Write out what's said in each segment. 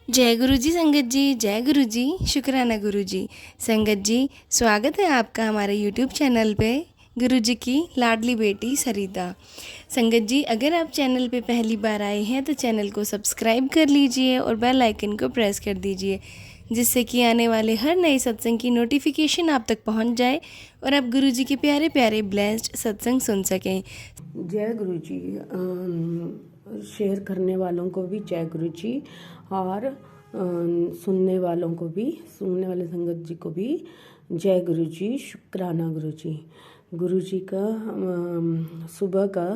जय गुरु जी संगत जी, जय गुरु जी, शुक्राना गुरु जी। संगत जी, स्वागत है आपका हमारे यूट्यूब चैनल पे गुरु जी की लाडली बेटी सरिता। संगत जी, अगर आप चैनल पे पहली बार आए हैं तो चैनल को सब्सक्राइब कर लीजिए और बेल आइकन को प्रेस कर दीजिए, जिससे कि आने वाले हर नए सत्संग की नोटिफिकेशन आप तक पहुंच जाए और आप गुरु जी के प्यारे प्यारे ब्लेस्ड सत्संग सुन सकें। जय गुरु जी। शेयर करने वालों को भी जय गुरु जी, और सुनने वाले संगत जी को भी जय गुरु जी, शुक्राना गुरु जी। गुरु जी का सुबह का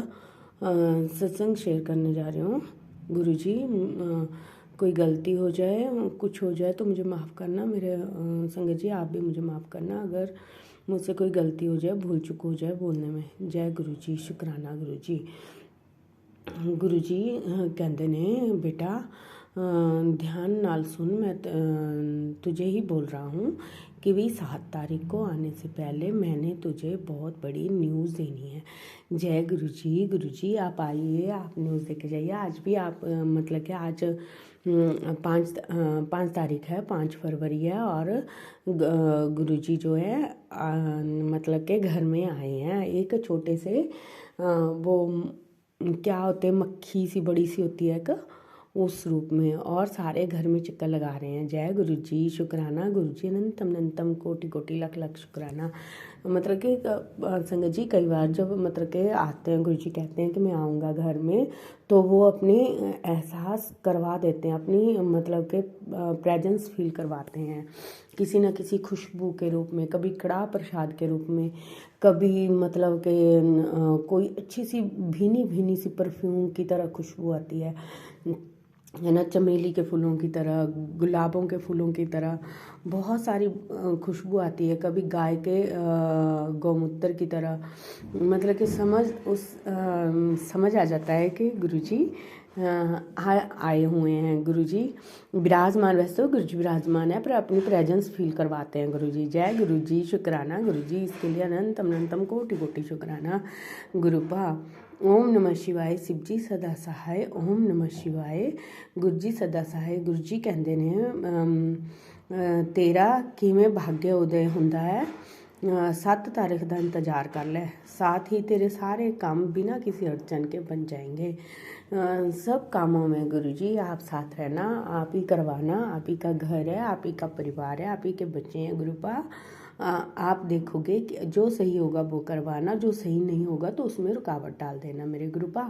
सत्संग शेयर करने जा रही हूँ। गुरु जी, कोई गलती हो जाए, कुछ हो जाए तो मुझे माफ़ करना। मेरे संगत जी, आप भी मुझे माफ़ करना अगर मुझसे कोई गलती हो जाए, भूल चूक हो जाए बोलने में। जय गुरु जी, शुक्राना गुरु जी। गुरु जी कहते ने, बेटा ध्यान नाल सुन, मैं तुझे ही बोल रहा हूँ कि भी 7 तारीख को आने से पहले मैंने तुझे बहुत बड़ी न्यूज़ देनी है। जय गुरु जी आप आइए, आप न्यूज़ देके जाइए। आज भी आप मतलब कि आज 5 तारीख है, 5 फरवरी है, और गुरु जी जो है मतलब के घर में आए हैं। एक छोटे से वो क्या होते हैं, मक्खी सी बड़ी सी होती है एक, उस रूप में, और सारे घर में चक्कर लगा रहे हैं। जय गुरु जी, शुक्राना गुरु जी, अनंतम अनंतम कोटि कोटि लख लख शुक्राना। मतलब कि संगत जी कई बार जब मतलब के आते हैं, गुरु जी कहते हैं कि मैं आऊँगा घर में, तो वो अपनी एहसास करवा देते हैं, अपनी मतलब के प्रेजेंस फील करवाते हैं किसी न किसी खुशबू के रूप में, कभी कड़ा प्रसाद के रूप में, कभी मतलब कि कोई अच्छी सी भीनी भीनी सी परफ्यूम की तरह खुशबू आती है ना, चमेली के फूलों की तरह, गुलाबों के फूलों की तरह बहुत सारी खुशबू आती है। कभी गाय के गौमूत्र की तरह, मतलब कि समझ आ जाता है कि गुरुजी आए हुए हैं। गुरुजी विराजमान, वैसे तो गुरुजी विराजमान है, पर अपनी प्रेजेंस फील करवाते हैं गुरुजी। जय गुरुजी, शुक्राना गुरुजी, इसके लिए अनंतम अनंतम कोटि कोटि शुक्राना गुरुपा। ओम नमः शिवाय, शिव जी सदा सहाय। ओम नमः शिवाय, गुरु जी सदा सहाय। गुरु जी कहते ने, तेरा किवें भाग्य उदय हुंदा है, 7 तारीख का इंतज़ार कर ले, साथ ही तेरे सारे काम बिना किसी अड़चन के बन जाएंगे। सब कामों में गुरु जी आप साथ रहना, आप ही करवाना। आप ही का घर है, आप ही का परिवार है, आप ही के बच्चे हैं गुरुपा। आप देखोगे कि जो सही होगा वो करवाना, जो सही नहीं होगा तो उसमें रुकावट डाल देना मेरे गुरुपा।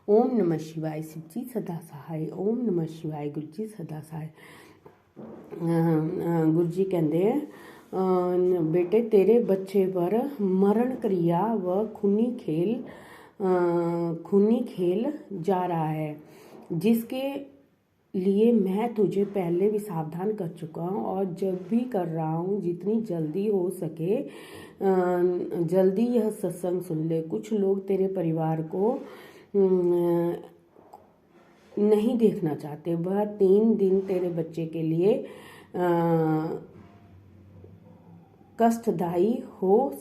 ओम नमः शिवाय, शिव जी सदा सहाय। ओम नमः शिवाय, गुरु जी सदा सहाय। गुरु जी कहते हैं, बेटे तेरे बच्चे पर मरण क्रिया व खूनी खेल जा रहा है, जिसके लिए मैं तुझे पहले भी सावधान कर चुका हूँ और जब भी कर रहा हूँ। जितनी जल्दी हो सके जल्दी यह सत्संग सुन ले। कुछ लोग तेरे परिवार को नहीं देखना चाहते। वह 3 दिन तेरे बच्चे के लिए कष्टदायी हो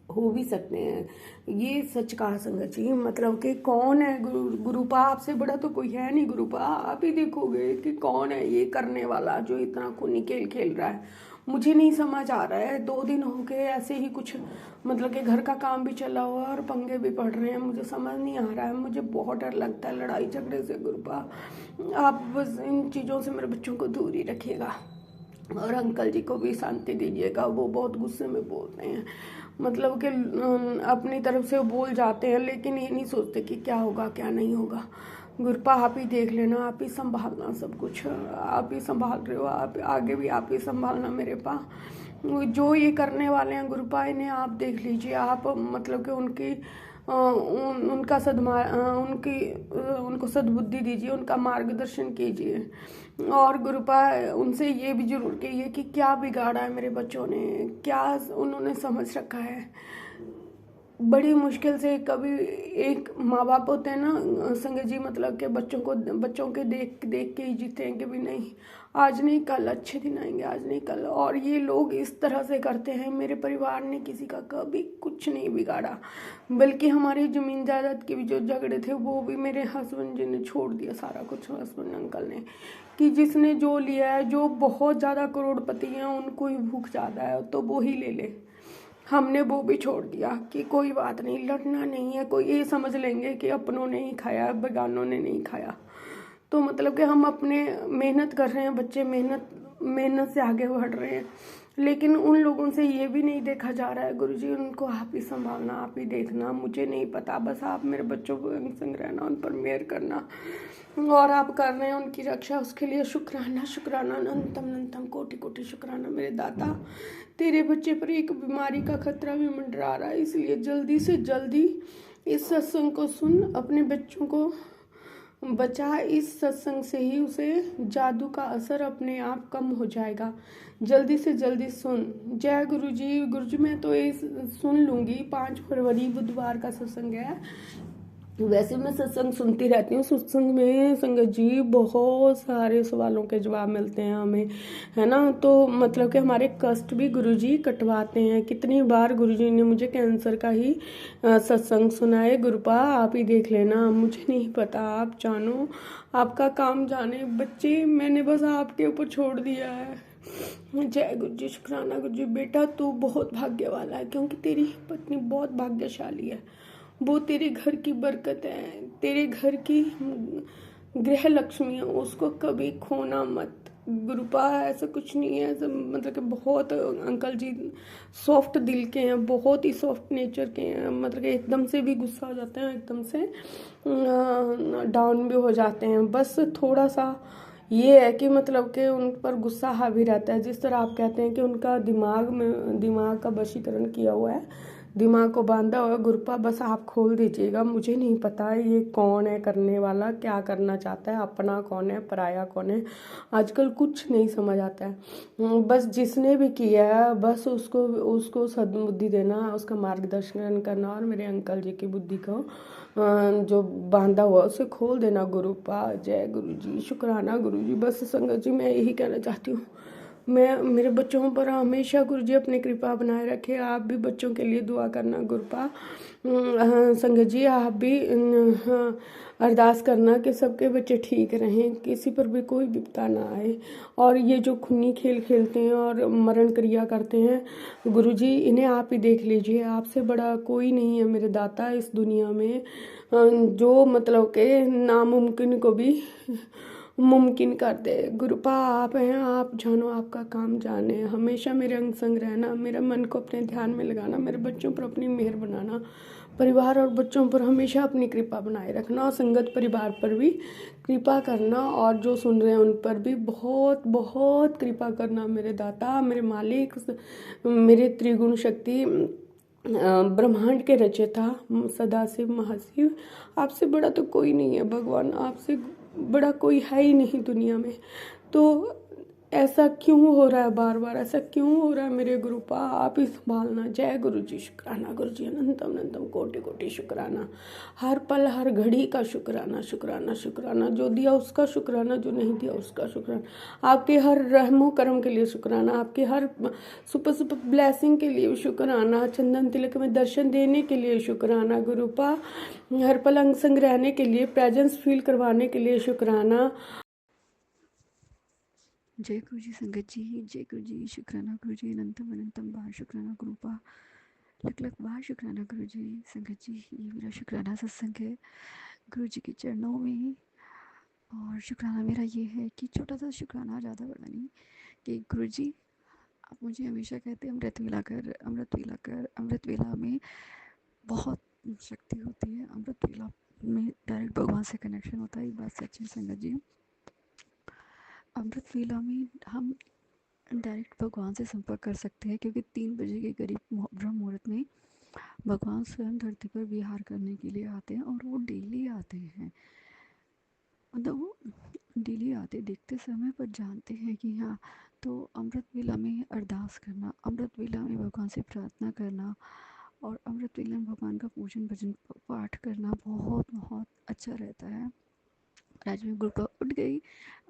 भी सकते हैं। ये सच कहा संगत जी। मतलब कि कौन है गुरुपा, आपसे बड़ा तो कोई है नहीं गुरुपा। आप ही देखोगे कि कौन है ये करने वाला जो इतना खूनी खेल खेल रहा है। मुझे नहीं समझ आ रहा है। 2 दिन हो गए ऐसे ही कुछ, मतलब कि घर का काम भी चला हुआ और पंगे भी पड़ रहे हैं। मुझे समझ नहीं आ रहा है। मुझे बहुत डर लगता है लड़ाई झगड़े से गुरुपा। आप बस इन चीज़ों से मेरे बच्चों को दूर ही रखिएगा, और अंकल जी को भी शांति दीजिएगा। वो बहुत गुस्से में बोलते हैं, मतलब कि अपनी तरफ से वो बोल जाते हैं, लेकिन ये नहीं सोचते कि क्या होगा क्या नहीं होगा। गुरुपा आप ही देख लेना, आप ही संभालना, सब कुछ आप ही संभाल रहे हो। आप आगे भी आप ही संभालना मेरे पा। जो ये करने वाले हैं गुरुपा, इन्हें आप देख लीजिए। आप मतलब कि उनका उनको सद्बुद्धि दीजिए, उनका मार्गदर्शन कीजिए। और गुरुपा उनसे ये भी जरूर कहिए कि क्या बिगाड़ा है मेरे बच्चों ने, क्या उन्होंने समझ रखा है। बड़ी मुश्किल से कभी एक माँ बाप होते हैं ना संगत जी, मतलब कि बच्चों के देख देख के ही जीते हैं कि भी नहीं, आज नहीं कल अच्छे दिन आएंगे, आज नहीं कल। और ये लोग इस तरह से करते हैं। मेरे परिवार ने किसी का कभी कुछ नहीं बिगाड़ा, बल्कि हमारी ज़मीन जायदाद के भी जो झगड़े थे वो भी मेरे हस्बैंड जी ने छोड़ दिया सारा कुछ, हस्बैंड अंकल ने, कि जिसने जो लिया है, जो बहुत ज़्यादा करोड़पति हैं उनको ही भूख ज़्यादा है तो वो ही ले ले। हमने वो भी छोड़ दिया कि कोई बात नहीं, लड़ना नहीं है, कोई ये समझ लेंगे कि अपनों ने ही खाया, बेगानों ने नहीं खाया। तो मतलब कि हम अपने मेहनत कर रहे हैं, बच्चे मेहनत मेहनत से आगे बढ़ रहे हैं, लेकिन उन लोगों से ये भी नहीं देखा जा रहा है गुरुजी, उनको आप ही संभालना, आप ही देखना, मुझे नहीं पता, बस आप मेरे बच्चों को संग रहना, उन पर मेहर करना, और आप कर रहे हैं उनकी रक्षा, उसके लिए शुक्राना शुक्राना, अनंतम अनंतम कोटि कोटि शुक्राना मेरे दाता। तेरे बच्चे पर एक बीमारी का खतरा भी मंडरा रहा है, इसलिए जल्दी से जल्दी इस सत्संग को सुन, अपने बच्चों को बचा। इस सत्संग से ही उसे जादू का असर अपने आप कम हो जाएगा। जल्दी से जल्दी सुन। जय गुरु जी। गुरु जी मैं तो ये सुन लूँगी। 5 फरवरी बुधवार का सत्संग है। वैसे मैं सत्संग सुनती रहती हूँ। सत्संग में संगत जी बहुत सारे सवालों के जवाब मिलते हैं हमें, है ना। तो मतलब कि हमारे कष्ट भी गुरुजी कटवाते हैं। कितनी बार गुरुजी ने मुझे कैंसर का ही सत्संग सुनाए। गुरुपा आप ही देख लेना, मुझे नहीं पता, आप जानो, आपका काम जाने। बच्चे मैंने बस आपके ऊपर छोड़ दिया है। जय गुरु जी। शुक्राना गुरु जी। बेटा तू बहुत भाग्य वाला है, क्योंकि तेरी पत्नी बहुत भाग्यशाली है। वो तेरे घर की बरकत है, तेरे घर की गृह लक्ष्मी है, उसको कभी खोना मत। गुरुपा ऐसा कुछ नहीं है, मतलब कि बहुत अंकल जी सॉफ्ट दिल के हैं, बहुत ही सॉफ्ट नेचर के हैं। मतलब कि एकदम से भी गुस्सा हो जाते हैं, एकदम से डाउन भी हो जाते हैं। बस थोड़ा सा ये है कि मतलब कि उन पर गुस्सा हावी रहता है। जिस तरह आप कहते हैं कि उनका दिमाग का वशीकरण किया हुआ है, दिमाग को बांधा हुआ है। गुरुपा बस आप खोल दीजिएगा। मुझे नहीं पता ये कौन है करने वाला, क्या करना चाहता है, अपना कौन है, पराया कौन है, आजकल कुछ नहीं समझ आता है। बस जिसने भी किया है बस उसको उसको सद्बुद्धि देना, उसका मार्गदर्शन करना, और मेरे अंकल जी की बुद्धि को जो बांधा हुआ उसे खोल देना। गुरुपा जय गुरु जी। शुक्राना गुरु जी। बस संगत जी मैं यही कहना चाहती हूँ। मैं मेरे बच्चों पर हमेशा गुरु जी अपनी कृपा बनाए रखे। आप भी बच्चों के लिए दुआ करना गुरुपा। संगत जी आप भी अरदास करना कि सबके बच्चे ठीक रहें, किसी पर भी कोई विपदा ना आए। और ये जो खूनी खेल खेलते हैं और मरण क्रिया करते हैं गुरुजी, इन्हें आप ही देख लीजिए। आपसे बड़ा कोई नहीं है मेरे दाता इस दुनिया में, जो मतलब के नामुमकिन को भी मुमकिन कर दे। गुरुपा आप हैं, आप जानो, आपका काम जाने। हमेशा मेरे अंग संग रहना, मेरे मन को अपने ध्यान में लगाना, मेरे बच्चों पर अपनी मेहर बनाना, परिवार और बच्चों पर हमेशा अपनी कृपा बनाए रखना, और संगत परिवार पर भी कृपा करना, और जो सुन रहे हैं उन पर भी बहुत बहुत कृपा करना मेरे दाता, मेरे मालिक, मेरे त्रिगुण शक्ति ब्रह्मांड के रचयिता सदाशिव महाशिव। आपसे बड़ा तो कोई नहीं है भगवान, आपसे बड़ा कोई है ही नहीं दुनिया में। तो ऐसा क्यों हो रहा है बार बार, ऐसा क्यों हो रहा है मेरे गुरुपा, आप ही संभालना। जय गुरु जी। शुक्राना गुरु जी। अनंतम अनंतम कोटि कोटि शुक्राना। हर पल हर घड़ी का शुक्राना शुक्राना शुक्राना। जो दिया उसका शुक्राना, जो नहीं दिया उसका शुक्राना। आपके हर रहमो करम के लिए शुक्राना, आपके हर सुपर सुपर ब्लेसिंग के लिए शुक्राना, चंदन तिलक में दर्शन देने के लिए शुक्राना गुरुपा, हर पल अंग संग रहने के लिए, प्रेजेंस फील करवाने के लिए शुक्राना। जय गुरु जी। संगत जी जय गुरु जी। शुक्राना गुरु जी। अनंतम अनंतम बार शुक्राना गुरुपा। लख लख बार शुक्राना गुरु जी। संगत जी ये मेरा शुक्राना सत्संग है गुरु जी के चरणों में। और शुक्राना मेरा ये है कि छोटा सा शुक्राना, ज़्यादा बड़ा नहीं, कि गुरु जी आप मुझे हमेशा कहते हैं अमृत वेला कर, अमृत वेला कर। अमृत वेला में बहुत शक्ति होती है। अमृत वेला में डायरेक्ट भगवान से कनेक्शन होता है। ये बात सच है संगत जी। अमृत वेला में हम डायरेक्ट भगवान से संपर्क कर सकते हैं, क्योंकि 3 बजे के करीब ब्रह्म मुहूर्त में भगवान स्वयं धरती पर विहार करने के लिए आते हैं, और वो डेली आते हैं। मतलब वो डेली आते, देखते समय पर जानते हैं कि हाँ। तो अमृत वेला में अरदास करना, अमृत वेला में भगवान से प्रार्थना करना, और अमृत वेले में भगवान का पूजन भजन पाठ करना बहुत बहुत अच्छा रहता है। आज मैं गुरुपा उठ गई,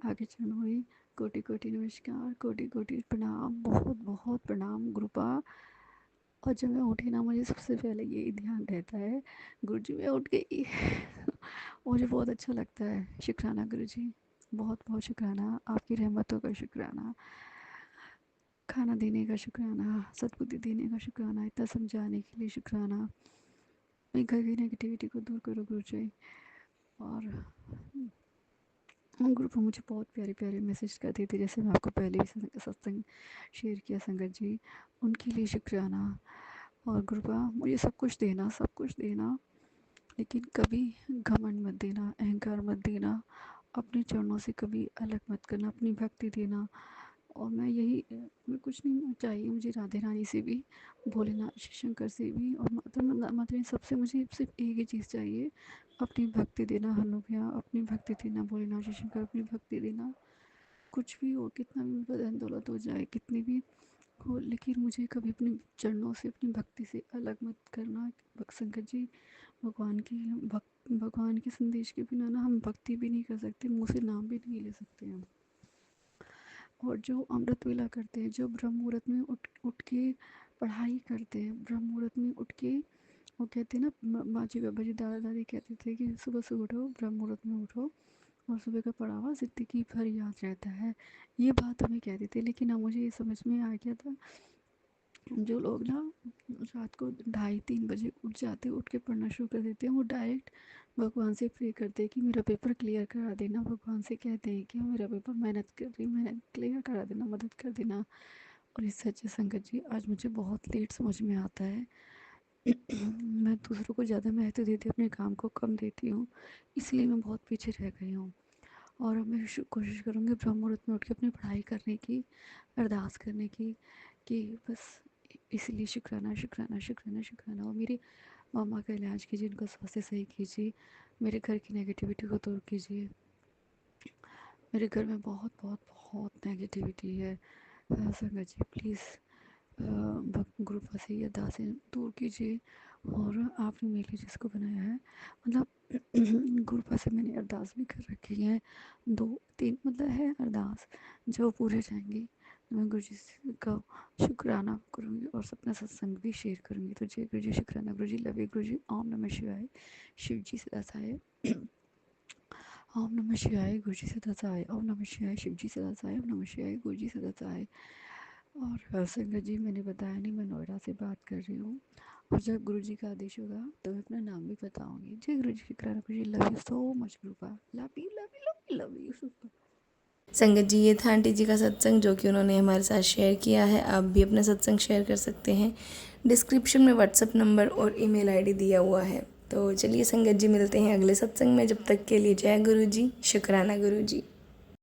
आगे चरण हुई, कोटि कोटि नमस्कार, कोटि कोटि प्रणाम, बहुत बहुत प्रणाम गुरुपा। और जब मैं उठी ना, मुझे सबसे पहले यही ध्यान रहता है, गुरु जी मैं उठ गई। मुझे बहुत अच्छा लगता है। शुक्राना गुरु जी, बहुत बहुत शुक्राना, आपकी रहमतों का शुक्राना, खाना देने का शुक्राना, सद्बुद्धि देने का शुक्राना, इतना समझाने के लिए शुक्राना। मेरे घर की नेगेटिविटी को दूर करो गुरु जी। और ग्रुप में मुझे बहुत प्यारे प्यारे मैसेज करते थे, जैसे मैं आपको पहले भी सत्संग शेयर किया संगत जी, उनके लिए शुक्राना। और गुरुपा मुझे सब कुछ देना, सब कुछ देना, लेकिन कभी घमंड मत देना, अहंकार मत देना, अपने चरणों से कभी अलग मत करना, अपनी भक्ति देना। और मैं कुछ नहीं चाहिए मुझे, राधे रानी से भी, भोलेनाथ शंकर से भी, और माता रानी सबसे मुझे सिर्फ एक ही चीज़ चाहिए, अपनी भक्ति देना। हनु भैया अपनी भक्ति देना, भोलेनाथ शंकर अपनी भक्ति देना। कुछ भी हो, कितना भी बदन दौलत हो जाए, कितनी भी हो, लेकिन मुझे कभी अपने चरणों से, अपनी भक्ति से अलग मत करना संगत जी। भगवान के संदेश के बिना ना हम भक्ति भी नहीं कर सकते, मुँह से नाम भी नहीं ले सकते हम। और जो अमृत वेला करते हैं, जो ब्रह्म मुहूर्त में उठ उठ के पढ़ाई करते हैं, ब्रह्म मुहूर्त में उठ के, वो कहते हैं ना, माँ जी बाबा जी दादा दादी कहते थे कि सुबह सुबह उठो, ब्रह्म मुहूर्त में उठो, और सुबह का पढ़ा हुआ ज़िंदगी भर याद रहता है। ये बात हमें कहते थे, लेकिन अब मुझे ये समझ में आ गया था, जो लोग ना रात को 2:30-3 बजे उठ जाते, उठ के पढ़ना शुरू कर देते हैं, वो डायरेक्ट भगवान से प्रे करते हैं कि मेरा पेपर क्लियर करा देना। भगवान से कहते हैं कि मेरा पेपर मेहनत कर रही, मेहनत क्लियर करा देना, मदद कर देना। और इस सच्चे संगत जी, आज मुझे बहुत लेट समझ में आता है। मैं दूसरों को ज़्यादा महत्व देती, अपने काम को कम देती हूँ, इसलिए मैं बहुत पीछे रह गई हूँ। और अब मैं कोशिश करूँगी ब्रह्म मुहूर्त में उठ के अपनी पढ़ाई करने की, अरदास करने की, कि बस इसलिए शुक्राना शुक्राना शुक्राना शुक्राना। और मेरी मामा का इलाज कीजिए, उनका स्वास्थ्य सही कीजिए, मेरे घर की नेगेटिविटी को दूर कीजिए। मेरे घर में बहुत बहुत बहुत नेगेटिविटी है। संगत जी प्लीज़ ग्रुप से ये अरदासें दूर कीजिए। और आपने मेरे लिए जिसको बनाया है, मतलब ग्रुप से मैंने अरदास भी कर रखी है, 2-3 मतलब है अरदास, जो पूरे जाएंगी मैं गुरु जी का शुक्राना करूँगी, और अपना सत्संग भी शेयर करूँगी। तो जय गुरु जी, शुक्राना गुरु जी, लव यू गुरु जी, ओम नमः शिवाय, शिव जी सदा सहाय, ओम नमः शिवाय, गुरु जी सदा सहाय, ओम नमः शिवाय, शिव जी सदा सहाय, ओम नमः शिवाय, गुरु जी सदा सहाय। और संगत जी, मैंने बताया नहीं, मैं नोएडा से बात कर रही हूँ, और जब गुरु जी का आदेश होगा तो मैं अपना नाम भी बताऊँगी। जय गुरु जी, शुक्राना Guru ji, love you so much गुरुपा, love you love you love you love you super. संगत जी, ये था आंटी जी का सत्संग जो कि उन्होंने हमारे साथ शेयर किया है। आप भी अपना सत्संग शेयर कर सकते हैं, डिस्क्रिप्शन में व्हाट्सअप नंबर और ईमेल आईडी दिया हुआ है। तो चलिए संगत जी, मिलते हैं अगले सत्संग में। जब तक के लिए जय गुरु जी, शुक्राना गुरु जी।